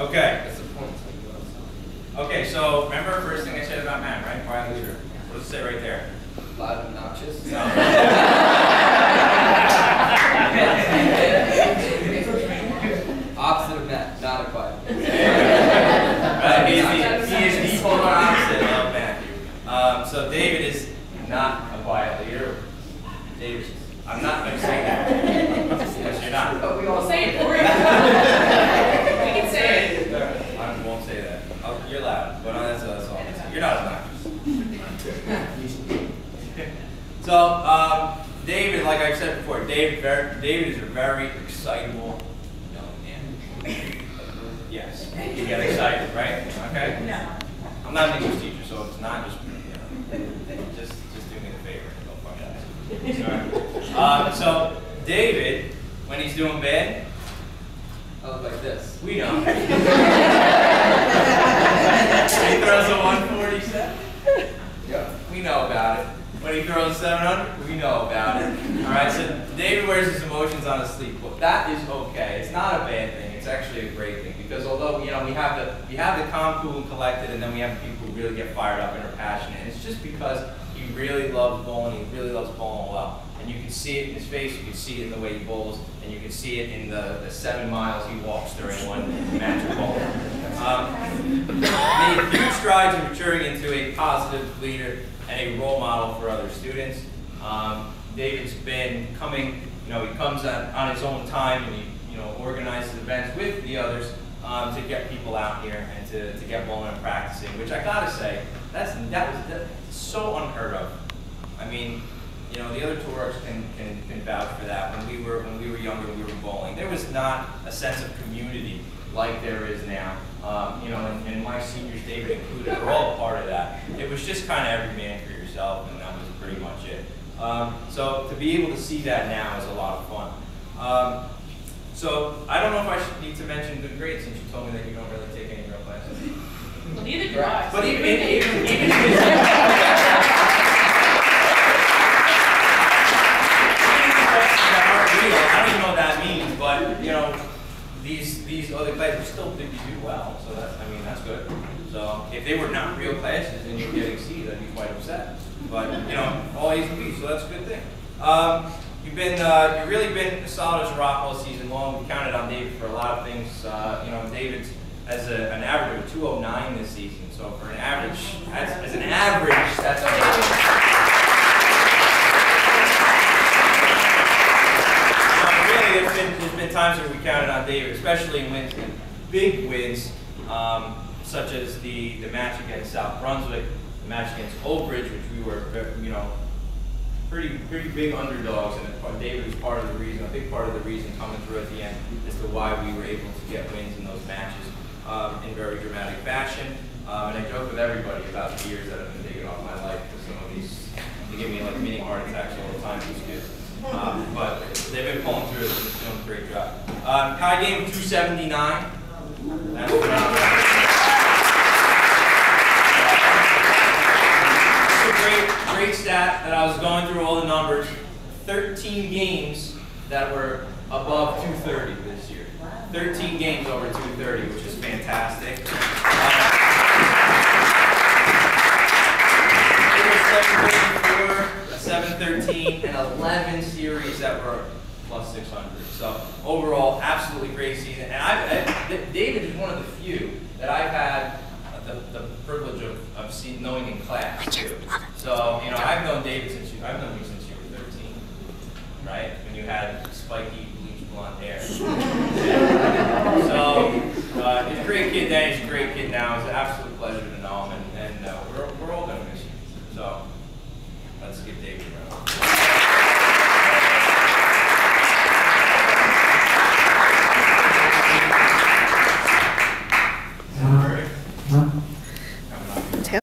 Okay. That's the point. Okay, so remember the first thing I said about Matt, right? Quiet leader. What does it say right there? Loud and obnoxious. No. Opposite of Matt, not a quiet. He is the polar opposite of Matthew. So David is not a quiet leader. David, I'm not going to say that. Because you're not. But we all say it for you. We can say it. I won't say that. You're loud, but that's all I'm going to say. You're not obnoxious. So, David, like I've said before, David is a very excitable young man. Yes, you get excited, right? Okay? No. I'm not an English teacher, so it's not just, just do me the favor. Don't fuck that. So, David, when he's doing bad, I look like this. we know. He throws a 147. Yeah. We know about it. When he throws 700, we know about it. All right, so David wears his emotions on his sleeve. Well, that is okay. It's not a bad thing. It's actually a great thing because although we have the calm, cool, and collected, and then we have the people who really get fired up and are passionate. And it's just because he really loves bowling. He really loves bowling well, and you can see it in his face. You can see it in the way he bowls, and you can see it in the 7 miles he walks during one match of bowling. Made huge strides in maturing into a positive leader and a role model for other students. David's been coming, he comes on his own time and he, organizes events with the others to get people out here and to get bowling and practicing, which I gotta say, that's so unheard of. I mean, the other tourists can vouch for that. When we were younger, we were bowling. There was not a sense of community like there is now. And my seniors, David included, are all part of that. It was just kind of every man for yourself, and that was pretty much it. So to be able to see that now is a lot of fun. So I don't know if I should need to mention good grades since you told me that you don't really take any real classes. Well, neither do I. But even I don't even know what that means, but these other classes still think you do well, so that's good. So if they were not real classes and you were getting C's, I'd be quite upset. But all A's and B's, so that's a good thing. You've really been solid as a rock all season long. We counted on David for a lot of things. David's as an average of 209 this season. So for an average, as an average, that's there's been times where we counted on David, especially in wins, big wins, such as the match against South Brunswick, the match against Old Bridge, which we were, pretty big underdogs, and David was part of the reason, a big part of the reason coming through at the end as to why we were able to get wins in those matches in very dramatic fashion. And I joke with everybody about the years that have been taken off my life because some of these, they give me like mini heart attacks all the time, these kids. But they've been pulling through it, and doing a great job. High game of 279. That's phenomenal. Great stat that I was going through all the numbers. 13 games that were above 230 this year. 13 games over 230, which is fantastic. It was 734, 713, and 11 series that were plus 600. So overall, absolutely great season. And David is one of the few that I've had the privilege of knowing in class too. So I've known David since you were 13, right? When you had spiky bleached blonde hair. So he's a great kid then. He's a great kid now. It's an absolute pleasure to know him, and we're all going to miss you. So let's give David